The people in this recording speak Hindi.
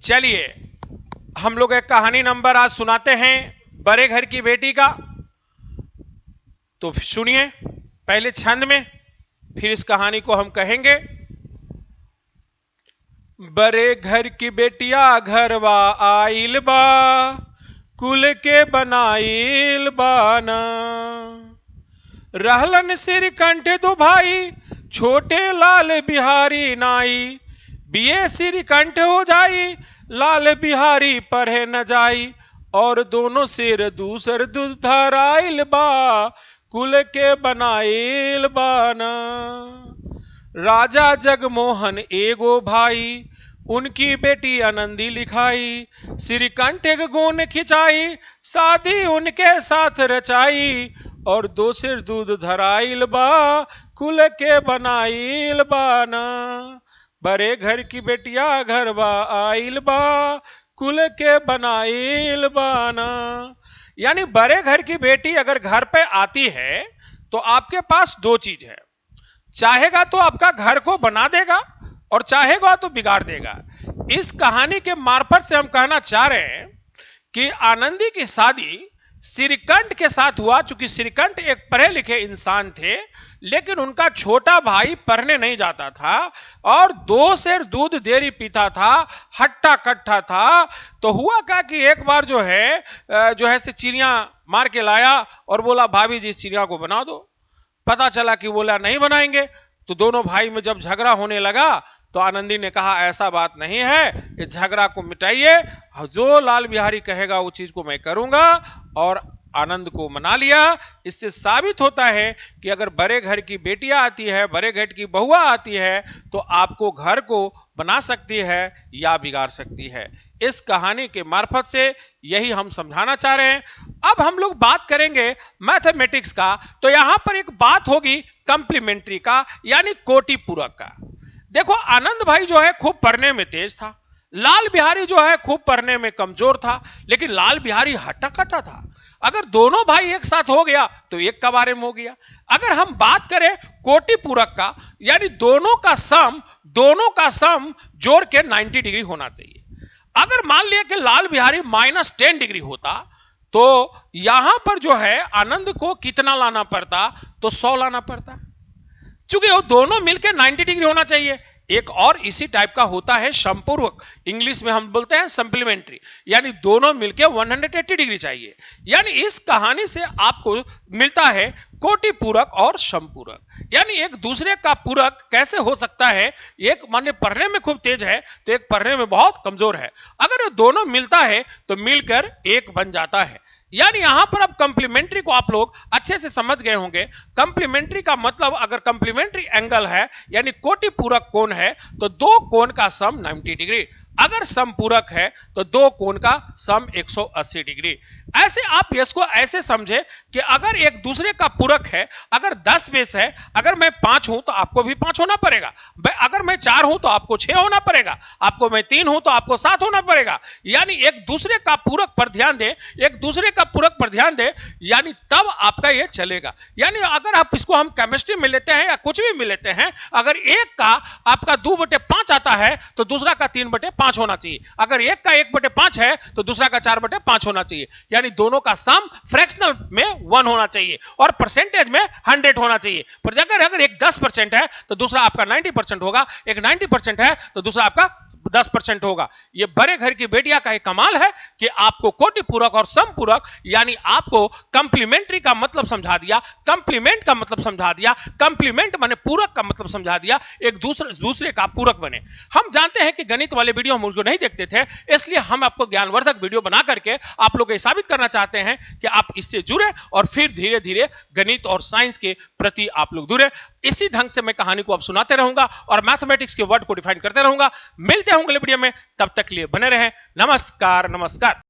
चलिए हम लोग एक कहानी नंबर आज सुनाते हैं बड़े घर की बेटी का। तो सुनिए पहले छंद में, फिर इस कहानी को हम कहेंगे। बड़े घर की बेटिया घरवा आइल बा, कुल के बनाइल बाना। रहलन सिर कंठ दो भाई, छोटे लाल बिहारी नाई। बिये सिर कंठ हो जाई, लाल बिहारी पढ़े न जाई। और दोनों सिर दूसर धराइल बा, कुल के बनाइल बाना। राजा जगमोहन एगो भाई, उनकी बेटी आनंदी लिखाई। श्रीकंठ एक गुण खिंचाई, शादी उनके साथ रचाई। और दो सिर दूध धराइल बा, कुल के बनाइल बाना। बड़े घर की बेटिया घरवा आइल बा, कुल के बनाइल बाना। यानी बड़े घर की बेटी अगर घर पे आती है तो आपके पास दो चीज है, चाहेगा तो आपका घर को बना देगा और चाहेगा तो बिगाड़ देगा। इस कहानी के मार्फत से हम कहना चाह रहे हैं कि आनंदी की शादी श्रीकंठ के साथ हुआ। चूंकि श्रीकंठ एक पढ़े लिखे इंसान थे, लेकिन उनका छोटा भाई पढ़ने नहीं जाता था और 2 सेर दूध देरी पीता था, हट्टा कट्ठा था। तो हुआ क्या कि एक बार जो है से चिड़िया मार के लाया और बोला भाभी जी इस चिड़िया को बना दो। पता चला कि बोला नहीं बनाएंगे। तो दोनों भाई में जब झगड़ा होने लगा तो आनंदी ने कहा ऐसा बात नहीं है, इस झगड़ा को मिटाइए, जो लाल बिहारी कहेगा वो चीज को मैं करूंगा। और आनंद को मना लिया। इससे साबित होता है कि अगर बड़े घर की बेटियां आती है, बड़े घर की बहुआ आती है, तो आपको घर को बना सकती है या बिगाड़ सकती है। इस कहानी के मार्फत से यही हम समझाना चाह रहे हैं। अब हम लोग बात करेंगे मैथमेटिक्स का। तो यहां पर एक बात होगी कंप्लीमेंट्री का, यानी कोटि पूरक का। देखो आनंद भाई जो है खूब पढ़ने में तेज था, लाल बिहारी जो है खूब पढ़ने में कमजोर था, लेकिन लाल बिहारी हट्टा कट्टा था। अगर दोनों भाई एक साथ हो गया तो एक का बारे में हो गया। अगर हम बात करें कोटि पूरक का, यानी दोनों का सम जोड़ के 90 डिग्री होना चाहिए। अगर मान लिया कि लाल बिहारी -10 डिग्री होता तो यहां पर जो है आनंद को कितना लाना पड़ता, तो 100 लाना पड़ता। चूंकि वो दोनों मिलकर 90 डिग्री होना चाहिए। एक और इसी टाइप का होता है समपूरक, इंग्लिश में हम बोलते हैं सप्लीमेंट्री, यानी दोनों मिलकर 180 डिग्री चाहिए। यानी इस कहानी से आपको मिलता है कोटि पूरक और समपूरक। यानी एक दूसरे का पूरक कैसे हो सकता है, एक माने पढ़ने में खूब तेज है तो एक पढ़ने में बहुत कमजोर है। अगर दोनों मिलता है तो मिलकर एक बन जाता है। यानी यहां पर अब कंप्लीमेंट्री को आप लोग अच्छे से समझ गए होंगे। कंप्लीमेंट्री का मतलब अगर कंप्लीमेंट्री एंगल है यानी कोटि पूरक कोण है तो दो कोण का सम 90 डिग्री। अगर समपूरक है तो दो कोण का सम 180 डिग्री। ऐसे आप इसको ऐसे समझे कि अगर एक दूसरे का पूरक है, अगर 10 बेस है, अगर मैं 5 हूं तो आपको भी 5 होना पड़ेगा, अगर मैं 4 हूं तो आपको 6 होना पड़ेगा, आपको मैं 3 हूं तो आपको 7 होना पड़ेगा। यानी एक दूसरे का पूरक पर ध्यान दें, एक दूसरे का पूरक पर ध्यान दें, यानी तब आपका ये चलेगा। यानी अगर आप इसको हम केमिस्ट्री में लेते हैं या कुछ भी में लेते हैं, अगर एक का आपका 2/5 आता है तो दूसरा का 3/5 होना चाहिए। अगर एक का 1/5 है तो दूसरा का 4/5 होना चाहिए। यानी दोनों का सम फ्रैक्शनल में 1 होना चाहिए और परसेंटेज में 100 होना चाहिए। पर अगर एक 10% है तो दूसरा आपका 90% होगा, एक 90% है तो दूसरा आपका 10% होगा। ये बड़े घर की बेटिया का एक कमाल है कि आपको कोटि पूरक और समपूरक यानी आपको कंप्लीमेंट्री का मतलब समझा दिया, कंप्लीमेंट का मतलब समझा दिया, कंप्लीमेंट माने पूरक का मतलब समझा दिया, एक दूसरे का पूरक बने। हम जानते हैं कि गणित वाले वीडियो हम उसको नहीं देखते थे, इसलिए हम आपको ज्ञानवर्धक वीडियो बना करके आप लोग को साबित करना चाहते हैं कि आप इससे जुड़े और फिर धीरे धीरे गणित और साइंस के प्रति आप लोग जुड़े। इसी ढंग से मैं कहानी को अब सुनाते रहूंगा और मैथमेटिक्स के वर्ड को डिफाइन करते रहूंगा। मिलते होंगे अगले वीडियो में, तब तक के लिए बने रहें। नमस्कार नमस्कार।